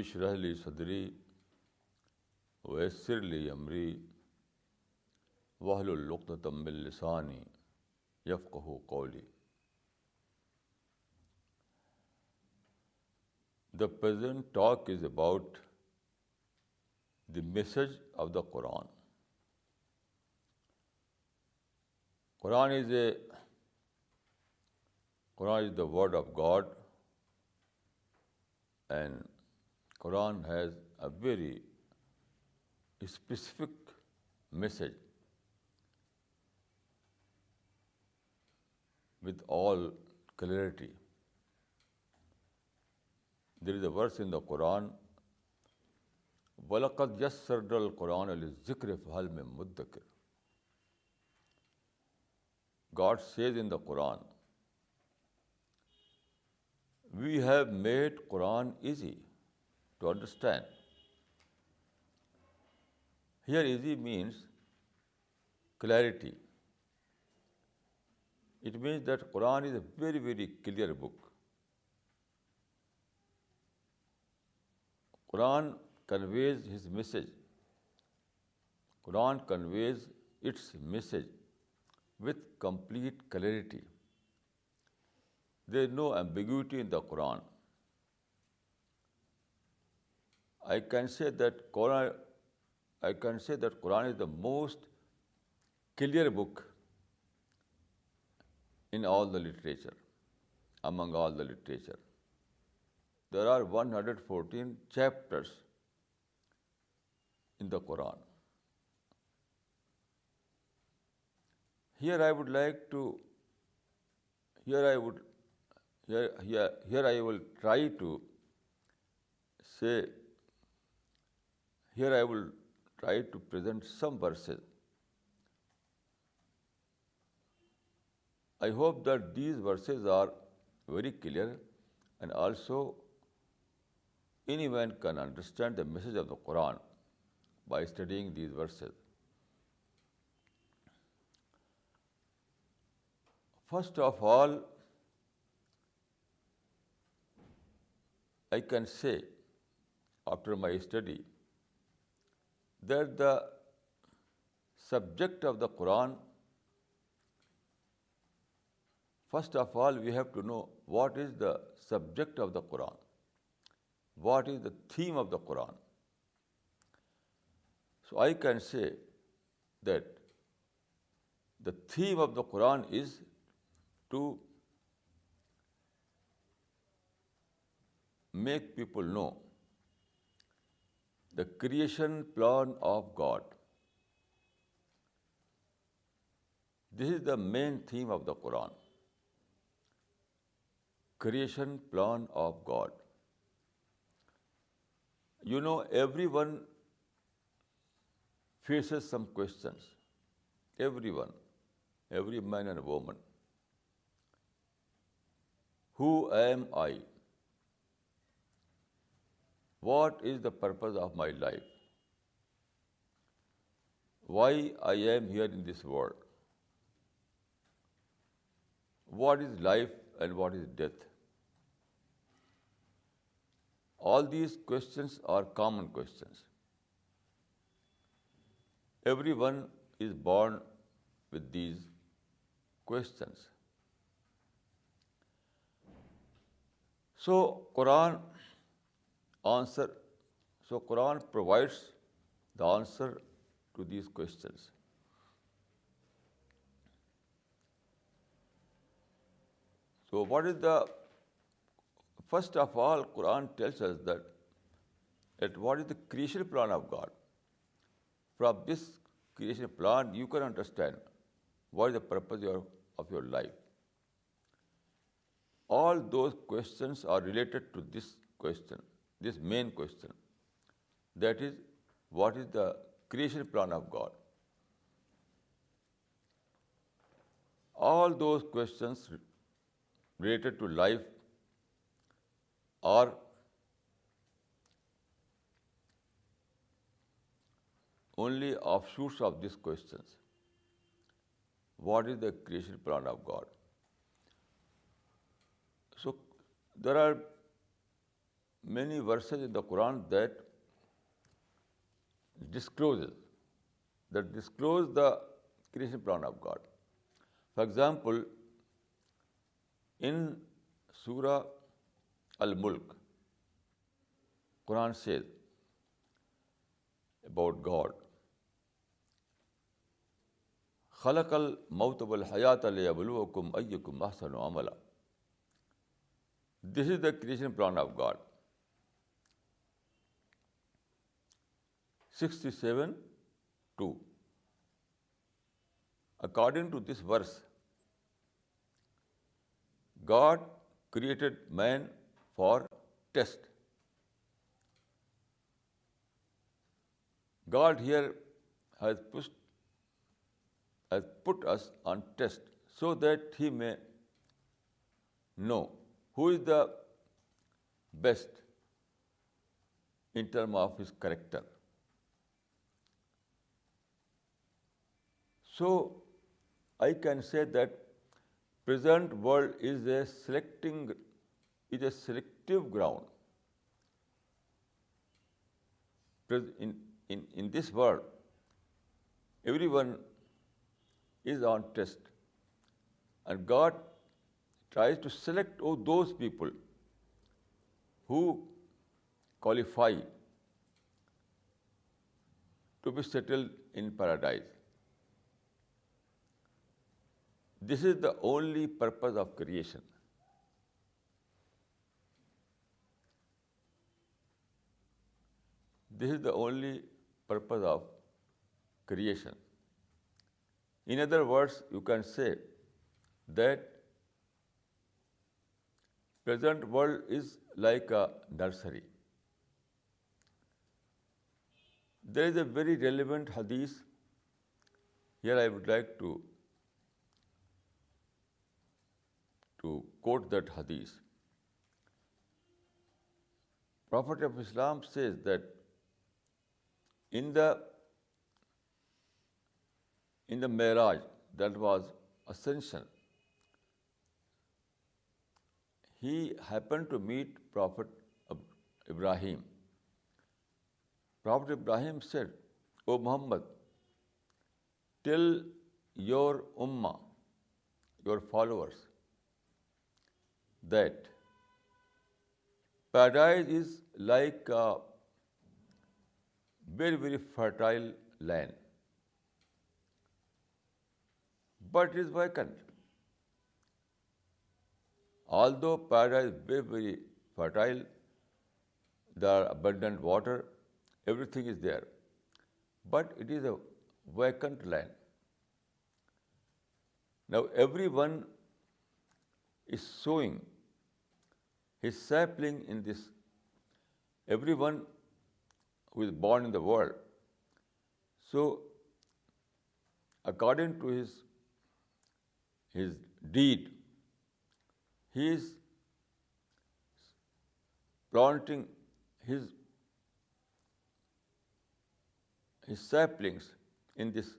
اشرح لي صدری ویسر لی امری واحلل عقدۃ من لسانی یفقہوا قولی. The present talk is about the message of the Quran. Quran is the word of God, and Quran has a very specific message with all clarity. There is a verse in the Quran, وَلَقَدْ يَسَّرْنَا الْقُرْآنَ لِلذِّكْرِ فَهَلْ مِن مُدَّكِرٍ. God says in the Quran, we have made Quran easy to understand. Here easy means clarity. It means that Quran is a very, very clear book. Quran conveys his message. Quran conveys its message with complete clarity. There is no ambiguity in the Quran. I can say that Quran is the most clear book in all the literature, among all the literature. There are 114 chapters in the Quran. Here I will try to present some verses. I hope that these verses are very clear, and also anyone can understand the message of the Quran by studying these verses. First of all, I can say, after my study, that the subject of the Quran, first of all, we have to know what is the subject of the Quran, what is the theme of the Quran. So I can say that the theme of the Quran is to make people know the creation plan of God. This is the main theme of the Quran. Creation plan of God. You know, everyone faces some questions. Everyone, every man and woman. Who am I? What is the purpose of my life? Why I am here in this world? What is life and what is death? All these questions are common questions. Everyone is born with these questions. So Quran provides the answer to these questions. So first of all, Quran tells us that what is the creation plan of God. From this creation plan, you can understand what is the purpose of your life. All those questions are related to this question, this main question. That is, what is the creation plan of God? All those questions related to life are only offshoots of these questions. What is the creation plan of God? So there are many verses in the Quran discloses that disclose the creation plan of God. For example, in Surah Al-Mulk, Quran says about God, خلق الموت والحیاة ليبلوکم أیکم أحسن عملا. This is the creation plan of God. 67:2. According to this verse, God created man for test. God here has put us on test so that He may know who is the best in terms of his character. So I can say that present world is a selective ground. In this world, everyone is on test, and God tries to select those people who qualify to be settled in paradise. This is the only purpose of creation. This is the only purpose of creation. In other words, you can say that present world is like a nursery. There is a very relevant hadith. Here I would like to quote that hadith. Prophet of Islam says that in the Mi'raj, that was ascension, he happened to meet Prophet Ibrahim. Prophet Ibrahim said, "O Muhammad, tell your ummah, your followers, that paradise is like a very, very fertile land, but it is vacant. Although paradise is very, very fertile, there are abundant water, everything is there, but it is a vacant land. Now everyone is sowing his sapling in this. Everyone who is born in the world, so according to his deed, he is planting his saplings in this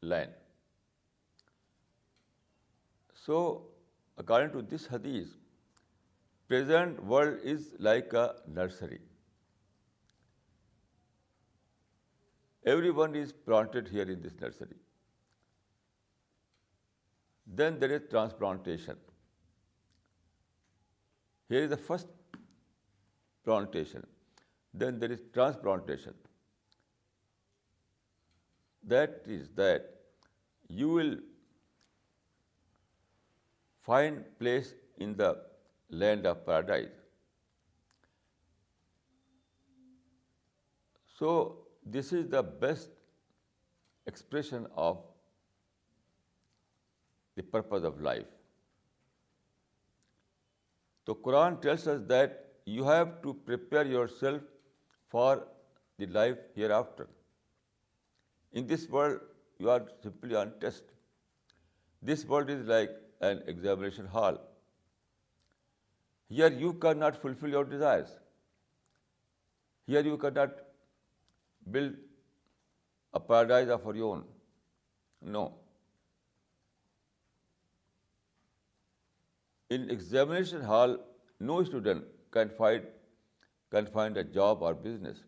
land. So, according to this hadith, present world is like a nursery. Everyone is planted here in this nursery. Then there is transplantation. Here is the first plantation. Then there is transplantation. That is that you will find place in the land of paradise. So this is the best expression of the purpose of life. So Quran tells us that you have to prepare yourself for the life hereafter. In this world, you are simply on test. This world is like an examination hall. Here you cannot fulfill your desires. Here you cannot build a paradise of your own. No. In examination hall, no student can find can find a job or business.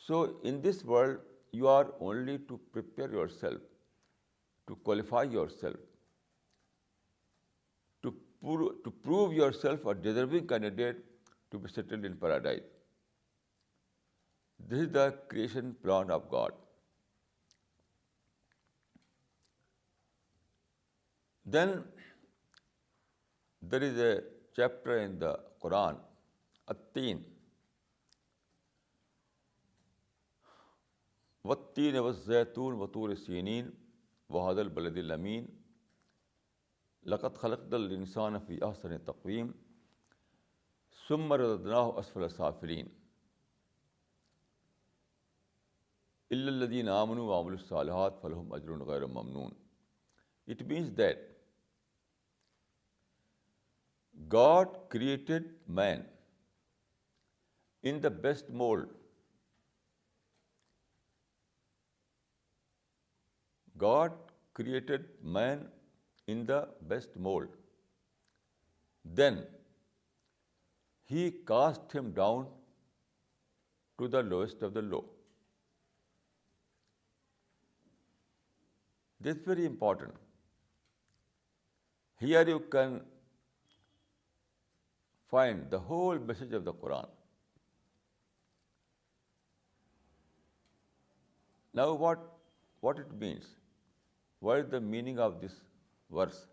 So in this world, you are only to prepare yourself, to qualify yourself, to prove yourself a deserving candidate to be settled in paradise. This is the creation plan of God. Then there is a chapter in the Quran, At-Teen. وَالتِّينِ وَالزَّيْتُونِ وَطُورِ سِينِينَ وَهَذَا الْبَلَدِ الْأَمِينِ لَقَدْ خَلَقْنَا الْإِنسَانَ فِي أَحْسَنِ تَقْوِيمٍ ثُمَّ رَدَدْنَاهُ أَسْفَلَ سَافِلِينَ إِلَّا الَّذِينَ آمَنُوا وَعَمِلُوا الصَّالِحَاتِ فَلَهُمْ أَجْرٌ غَيْرُ مَمْنُونٍ. It means that God created man in the best mold. God created man in the best mold. Then He cast him down to the lowest of the low. This is very important. Here you can find the whole message of the Quran. Now what it means? What is the meaning of this verse?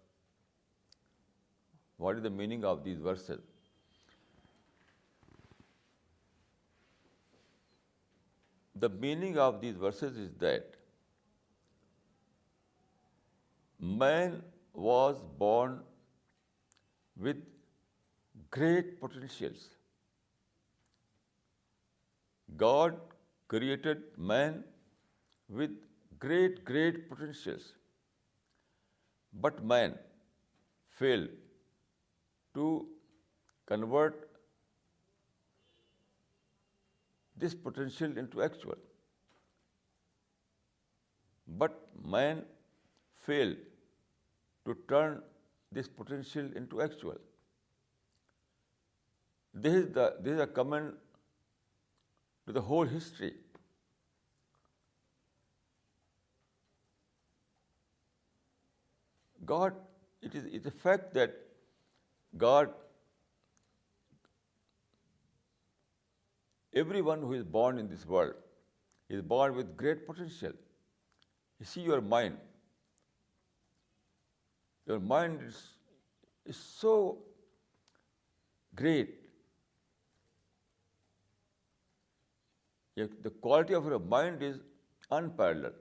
What is the meaning of these verses? The meaning of these verses is that man was born with great potentials. God created man with great potentials. But man failed to convert this potential into actual. But man failed to turn this potential into actual. This is a comment to the whole history. God, it's a fact that God, everyone who is born in this world is born with great potential. You see your mind. Your mind is so great. The quality of your mind is unparalleled.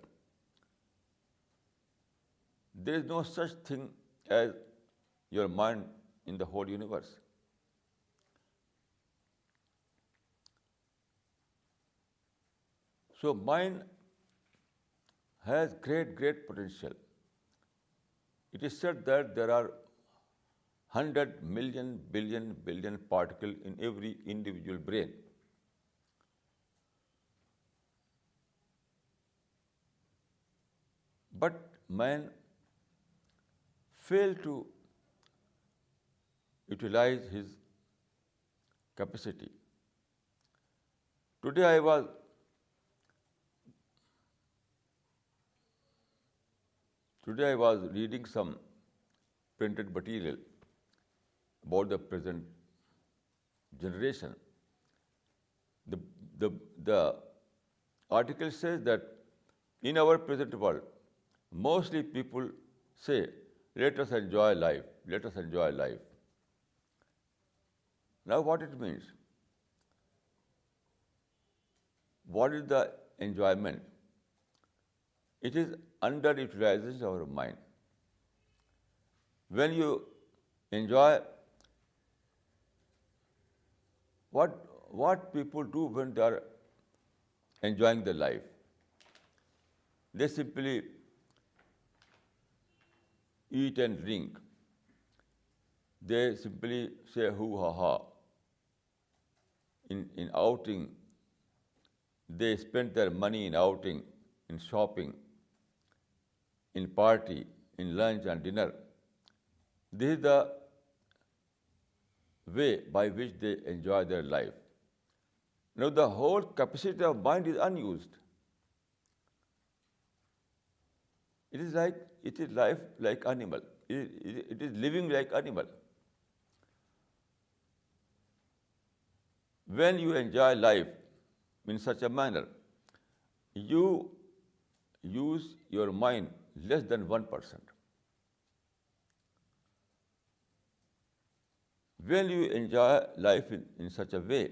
There is no such thing as your mind in the whole universe. So mind has great potential. It is said that there are 100 million billion particles in every individual brain. But man failed to utilize his capacity. Today I was reading some printed material about the present generation. The article says that in our present world, mostly people say, let us enjoy life, let us enjoy life. Now what it means? What is the enjoyment? It is underutilization of our mind. When you enjoy, what people do when they are enjoying their life? They simply eat and drink. They simply say hoo ha ha. In outing, they spend their money in outing, in shopping, in party, in lunch and dinner. This is the way by which they enjoy their life. Now, the whole capacity of mind is unused. It is life like animal. It is living like animal. When you enjoy life in such a manner, you use your mind less than 1%. When you enjoy life in such a way,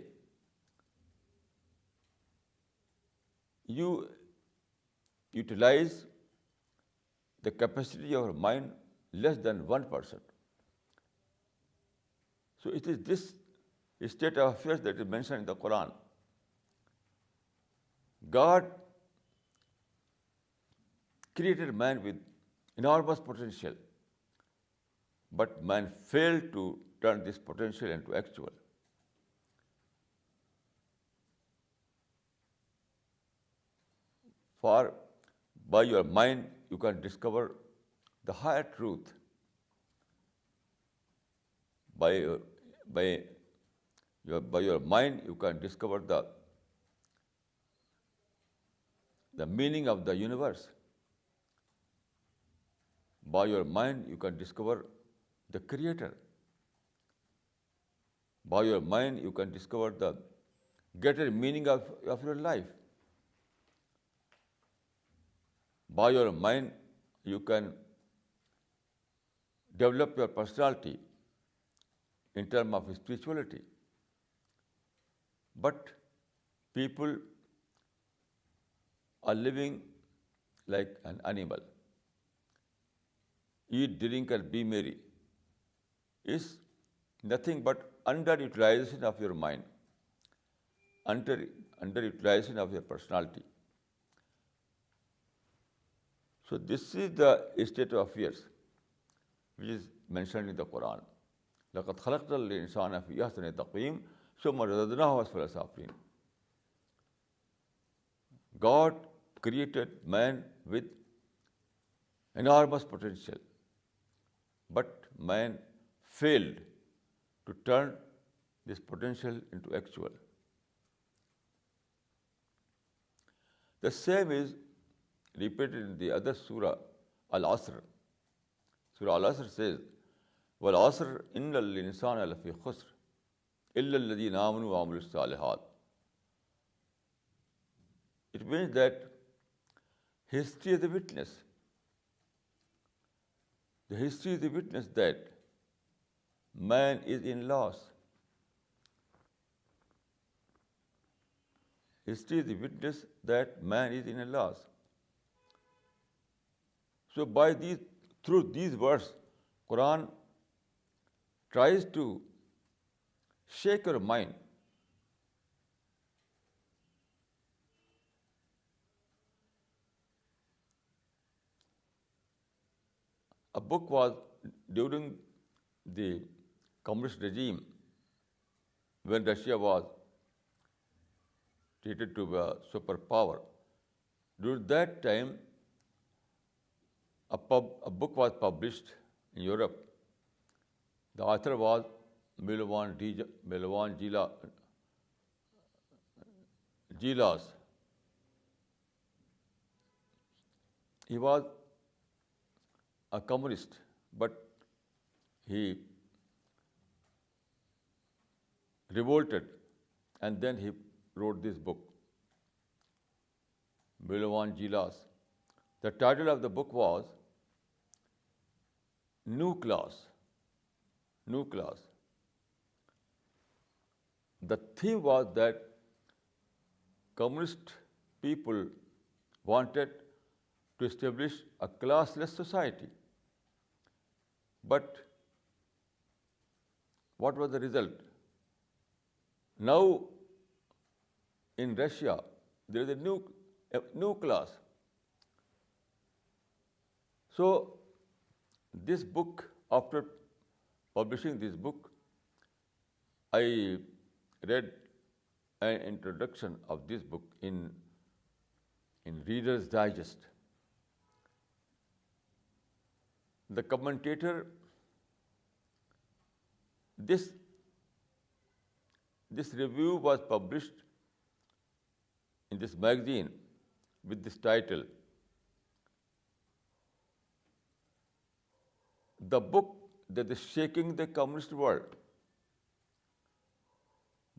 you utilize the capacity of your mind less than 1%. So it is this state of affairs that is mentioned in the Quran. God created man with enormous potential, but man failed to turn this potential into actual. For by your mind you can discover the higher truth. By your mind you can discover the meaning of the universe. By your mind you can discover the Creator. By your mind you can discover the greater meaning of your life. By your mind you can develop your personality in terms of spirituality. But people are living like an animal. Eat, drink, and be merry is nothing but underutilization of your mind, underutilization of your personality. So this is the state of affairs which is mentioned in the Quran. لَقَدْ خَلَقْنَا الْإِنسَانَ فِي أَحْسَنِ تَقْوِيمٍ ثُمَّ رَدَدْنَاهُ أَسْفَلَ سَافِلِينَ. God created man with enormous potential, but man failed to turn this potential into actual. The same is repeated in the other surah, Al-Asr. Surah Al-Asr says, وَالْعَصْرِ إِنَّ الْإِنسَانَ لَفِي خُسْرٍ إِلَّا الَّذِينَ آمَنُوا وَعَمِلُوا الصَّالِحَاتِ. It means that history is a witness. The history is a witness that man is in loss. History is a witness that man is in a loss. So through these words, Quran tries to shake your mind. A book was during the communist regime, when Russia was treated to be a superpower. During that time, a book was published in Europe. The author was Milovan Djilas. He was a communist, but he revolted, and then he wrote this book, Milovan Djilas. The title of the book was New Class. New Class. The theme was that communist people wanted to establish a classless society. But what was the result? Now, in Russia, there is a new class. So, this book, after publishing this book, I read an introduction of this book in Reader's Digest. The commentator, this This review was published in this magazine with this title, "The Book That is Shaking the Communist World."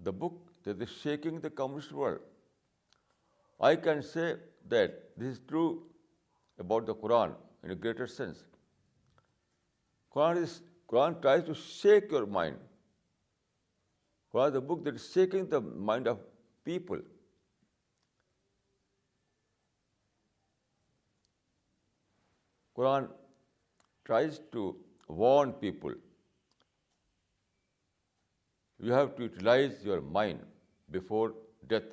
The book that is shaking the communist world. I can say that this is true about the Quran in a greater sense. Quran tries to shake your mind. Quran is a book that is shaking the mind of people. Quran tries to warn people. You have to utilize your mind before death.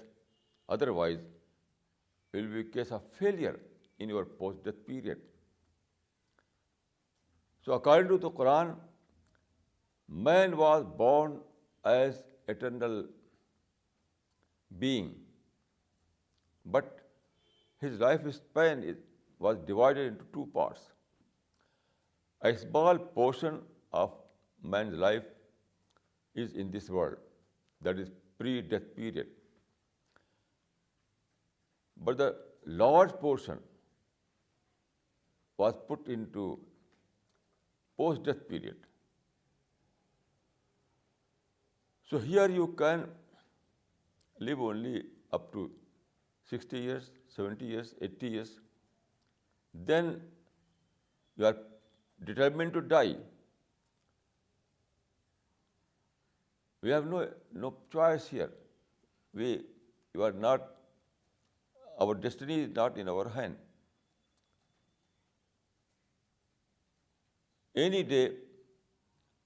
Otherwise, it will be a case of failure in your post-death period. So according to the Quran, man was born as eternal being, but his life span was divided into two parts. A small portion of man's life is in this world, that is pre-death period. But the large portion was put into post-death period. So here you can live only up to 60 years, 70 years, 80 years. Then you are determined to die. We have no choice here. Our destiny is not in our hand. Any day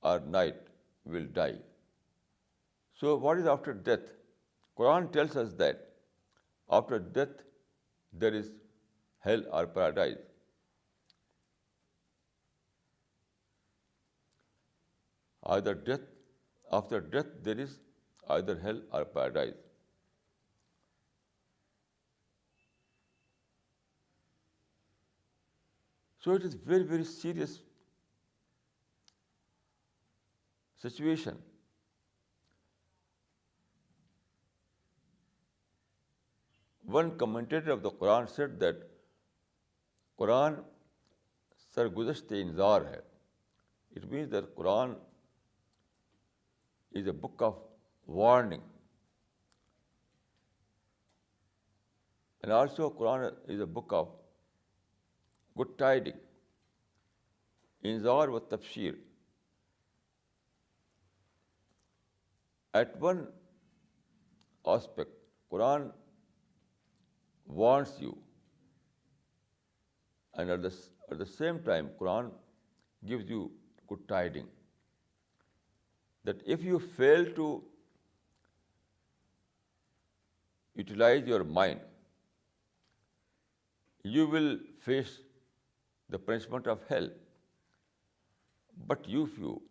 or night will die. So what is after death? Quran tells us that after death there is hell or paradise. After death there is either hell or paradise. So it is very, very serious situation. One commentator of the Quran said that Quran sarguzashte inzar hai. It means that Quran is a book of warning. And also Quran is a book of good tidings. Inzar wa tabshir. At one aspect, Quran warns you, and at the same time, Quran gives you good tidings. That if you fail to utilize your mind, you will face the punishment of hell. But if you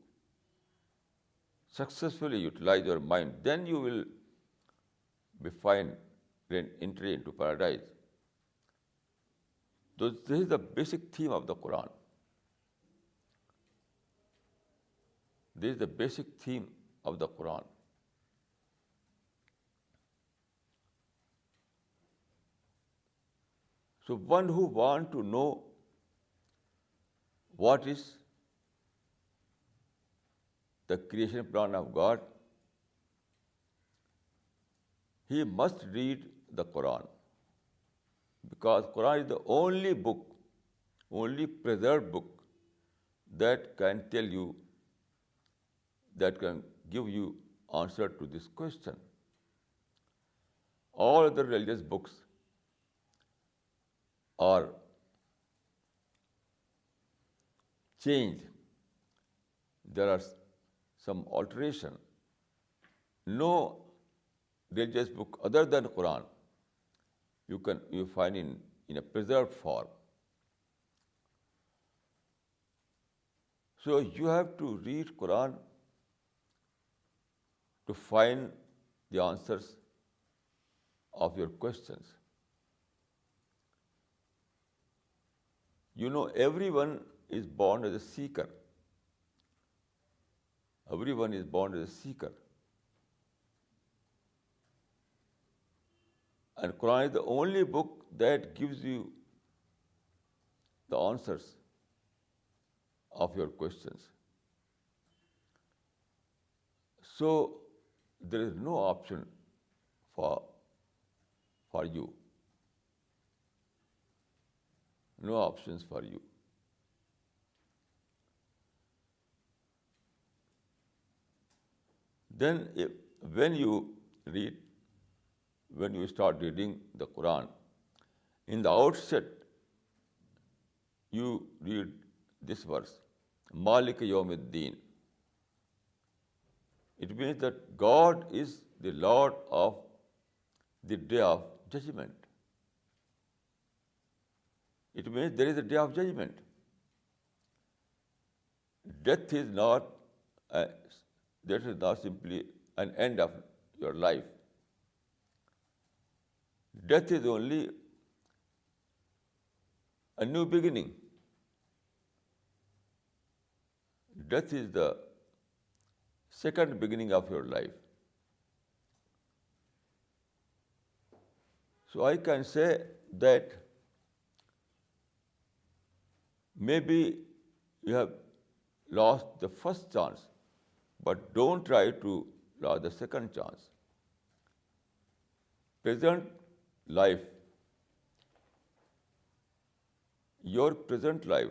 successfully utilize your mind, then you will be fine when entry into paradise. So this is the basic theme of the Quran. This is the basic theme of the Quran. So one who wants to know what is the creation plan of God, he must read the Quran, because Quran is the only book, only preserved book that can tell you, that can give you answer to this question. All other religious books are changed. There are some alteration. No religious book other than Quran you find in a preserved form. So you have to read Quran to find the answers of your questions. You know, everyone is born as a seeker. Everyone is born as a seeker. And Quran is the only book that gives you the answers of your questions. So there is no option for you. No options for you. Then when you start reading the Quran, in the outset, you read this verse, Malik Yawmiddin. It means that God is the Lord of the day of judgment. It means there is a day of judgment. Death is not simply an end of your life. Death is only a new beginning. Death is the second beginning of your life. So I can say that maybe you have lost the first chance, but don't try to lose the second chance. Present life, your present life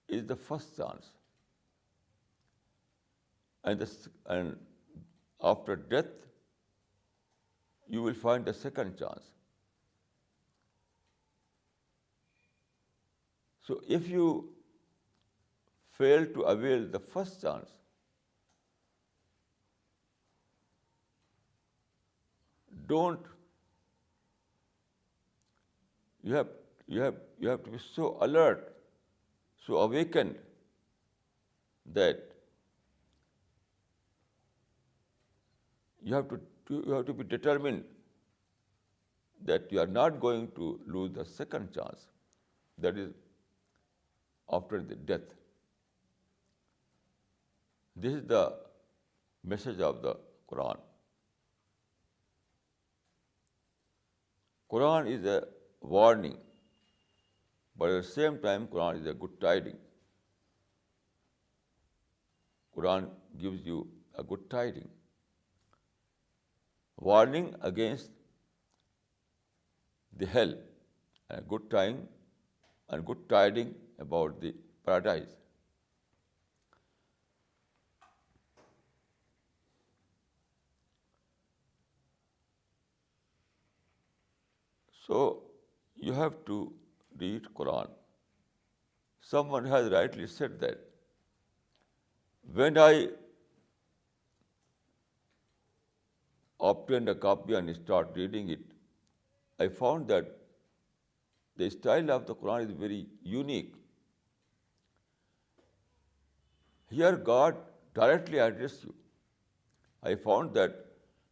is the first chance. And after death, you will find the second chance. So if you fail to avail the first chance, don't. You have to be so alert, so awakened that you have to be determined that you are not going to lose the second chance, that is after the death. This is the message of the Quran. Quran is a warning, but at the same time, Quran is a good tiding. Quran gives you a good tiding. Warning against the hell, and good tiding about the paradise. So you have to read Quran. Someone has rightly said that when I obtained a copy and start reading it, I found that the style of the Quran is very unique. Here God directly addresses you. I found that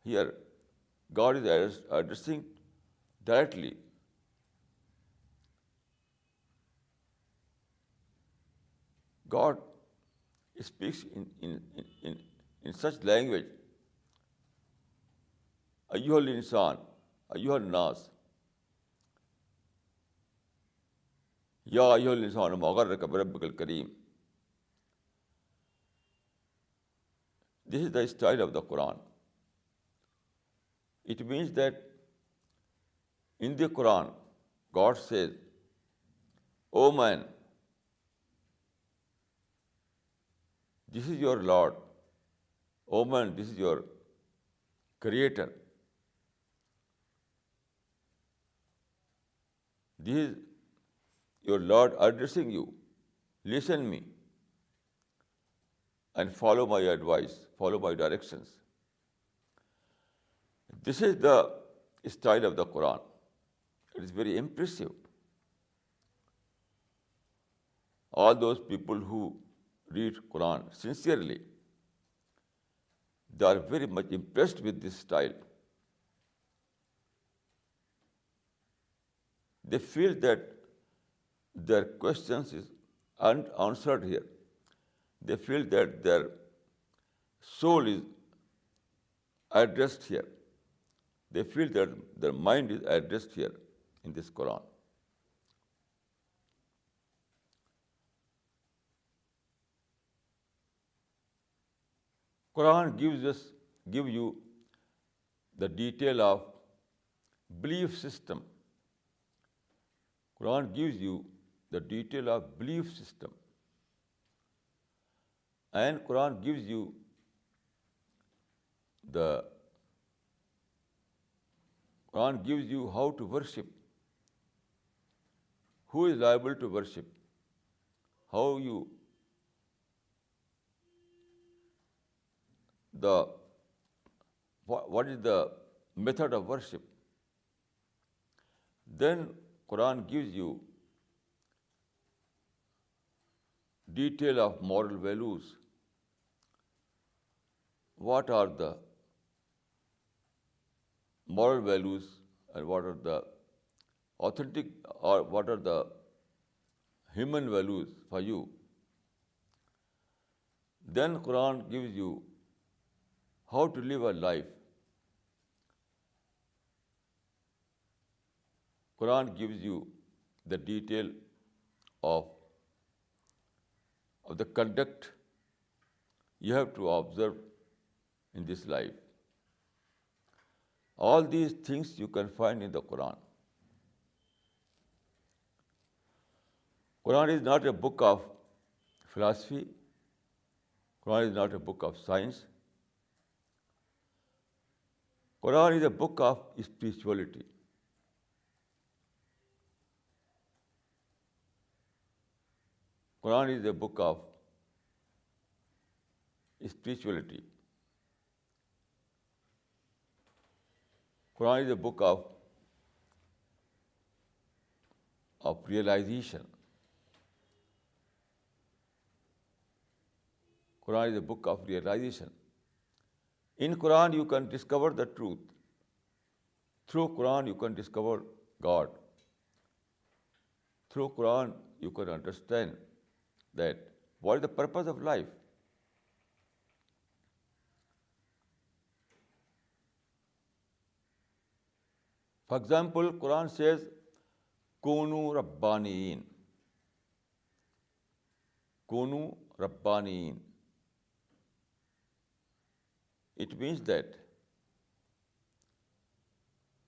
here God is addressing directly. God speaks in such language. Ayyuhal insan, ayyuhal nas, ya ayyuhal insan ma gharraka bi rabbikal kareem. This is the style of the Quran. It means that in the Quran, God says, "O man, this is your Lord. O man, this is your Creator. This is your Lord addressing you. Listen me and follow my advice, follow my directions." This is the style of the Quran. It is very impressive. All those people who read Quran sincerely, they are very much impressed with this style. They feel that their questions is unanswered here. They feel that their soul is addressed here. They feel that their mind is addressed here in this Quran. Quran give you the detail of belief system. Quran gives you the detail of belief system. And Quran gives you how to worship, who is liable to worship, what is the method of worship. Then Quran gives you detail of moral values. What are the moral values and what are the authentic or what are the human values for you? Then Quran gives you how to live a life. Quran gives you the detail of the conduct you have to observe in this life. All these things you can find in the Quran. Quran is not a book of philosophy. Quran is not a book of science. Quran is a book of spirituality. Quran is a book of spirituality. Quran is a book of realization. Quran is a book of realization. In Quran you can discover the truth. Through Quran you can discover God. Through Quran you can understand that what is the purpose of life. For example, Quran says, Kunu Rabbaniin. Kunu Rabbaniin. It means that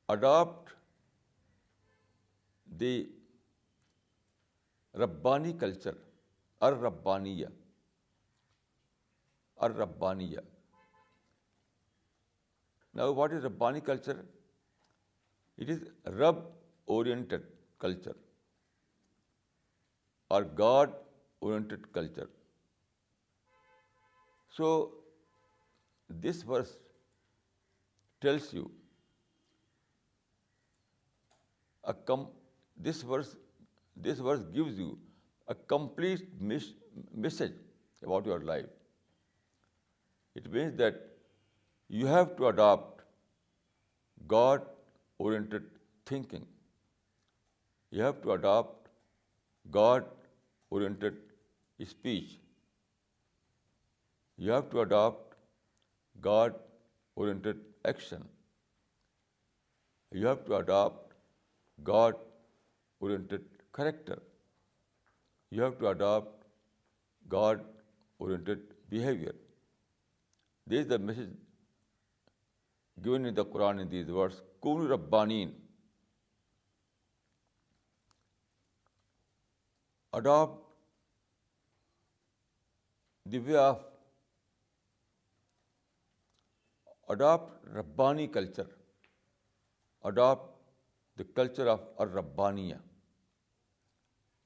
adopt the Rabbani culture, Ar-Rabbaniya. Ar-Rabbaniya. Now, what is Rabbani culture? It is Rabb-oriented culture or God-oriented culture. So, this verse tells you this verse gives you a complete message about your life. It means that you have to adopt God-oriented thinking. You have to adopt God-oriented speech. You have to adopt God-oriented action. You have to adopt God-oriented character. You have to adopt God-oriented behavior. This is the message given in the Quran in these words, Kunu Rabbaniin. Adopt the way of adopt Rabbani culture. Adopt the culture of Ar-Rabbaniya.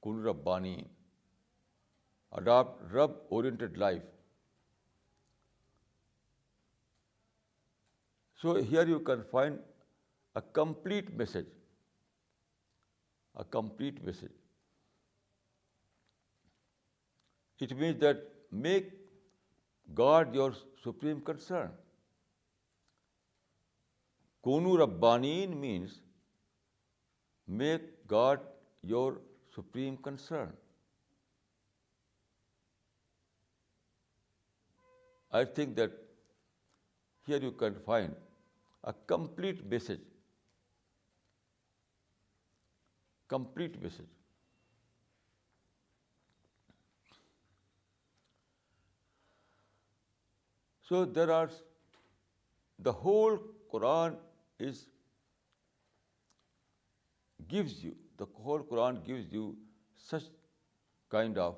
Kunu Rabbaniin. Adopt Rabb-oriented life. So here you can find a complete message. A complete message. It means that make God your supreme concern. Kunu Rabbaniin means make God your supreme concern. I think that here you can find a complete message. Complete message. So the whole Quran the whole Quran gives you such kind of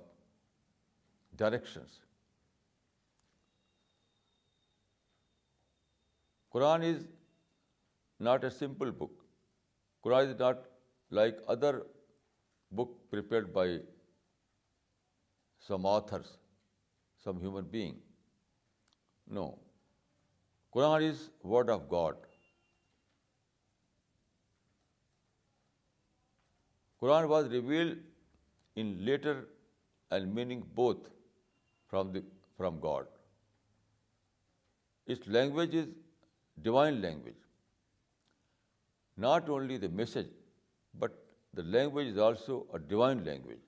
directions. Quran is not a simple book. Quran is not like other book prepared by some authors, some human being. No. Quran is word of God. Quran was revealed in letter and meaning both from God. Its language is divine language. Not only the message, but the language is also a divine language.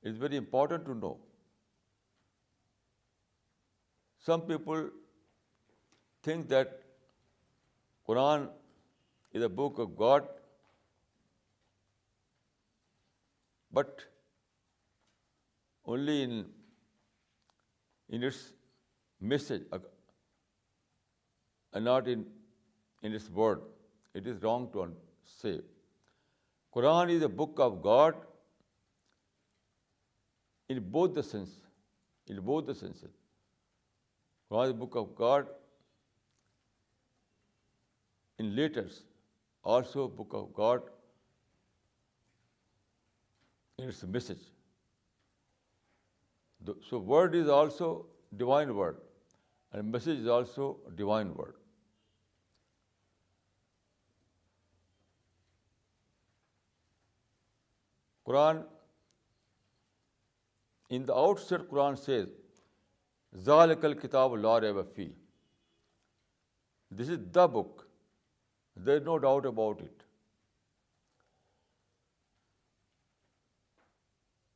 It is very important to know. Some people think that Quran is a book of God, but only in its message and not in its word. It is wrong to say. Quran is a book of God in both the senses. Quran is a book of God in letters, also book of God in its message. So word is also divine word, and message is also a divine word. Quran, in the outset, Quran says, ذَلِكَ الْكِتَابُ لَا رَيْبَ فِيهِ. This is the book. There is no doubt about it.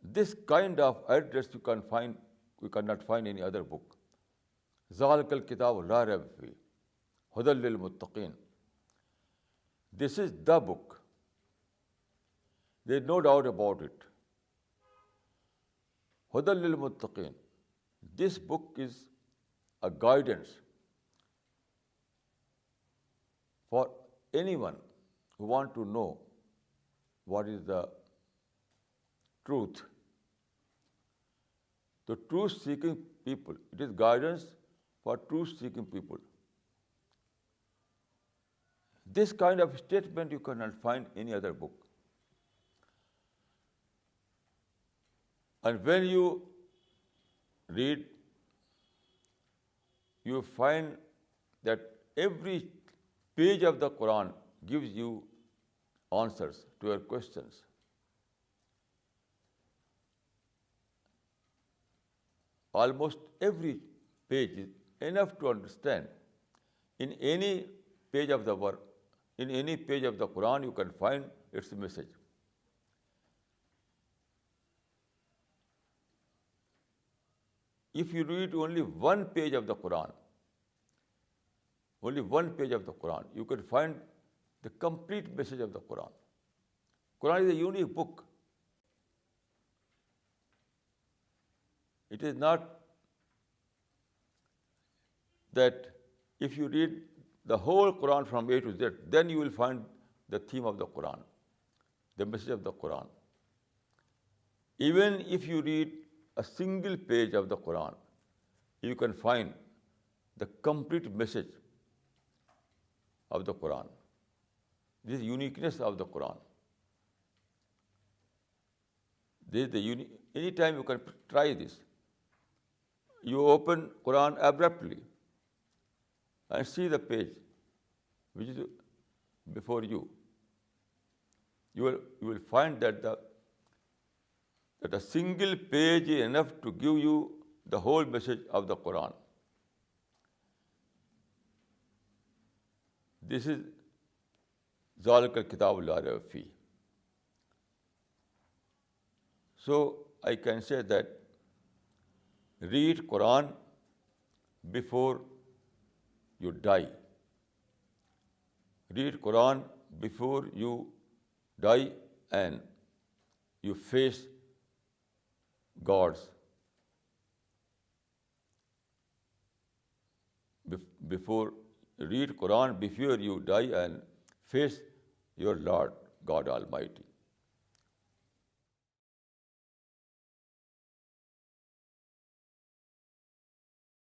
This kind of address you cannot find any other book. ذَلِكَ الْكِتَابُ لَا رَيْبَ فِيهِ هُدًى لِّلْمُتَّقِينَ. This is the book. There is no doubt about it. هُدًى لِّلْمُتَّقِينَ. This book is a guidance for anyone who wants to know what is the truth. The truth-seeking people. It is guidance for truth-seeking people. This kind of statement you cannot find any other book. And when you read, you find that every page of the Quran gives you answers to your questions. Almost every page is enough to understand. In any page of the work, in any page of the Quran, you can find its message. If you read only one page of the Quran, you can find the complete message of the Quran. Quran is a unique book. It is not that if you read the whole Quran from A to Z, then you will find the theme of the Quran, the message of the Quran. Even if you read a single page of the Quran, you can find the complete message of the Quran. This is uniqueness of the Quran. Anytime you can try this. You open Quran abruptly and see the page which is before you. You will find that a single page is enough to give you the whole message of the Quran. This is ذَلِكَ الْكِتَابُ لَا رَيْبَ فِيهِ. So I can say that Read Quran before you die. Read Quran before you die and you face God's. Read Quran before you die and face your Lord God Almighty.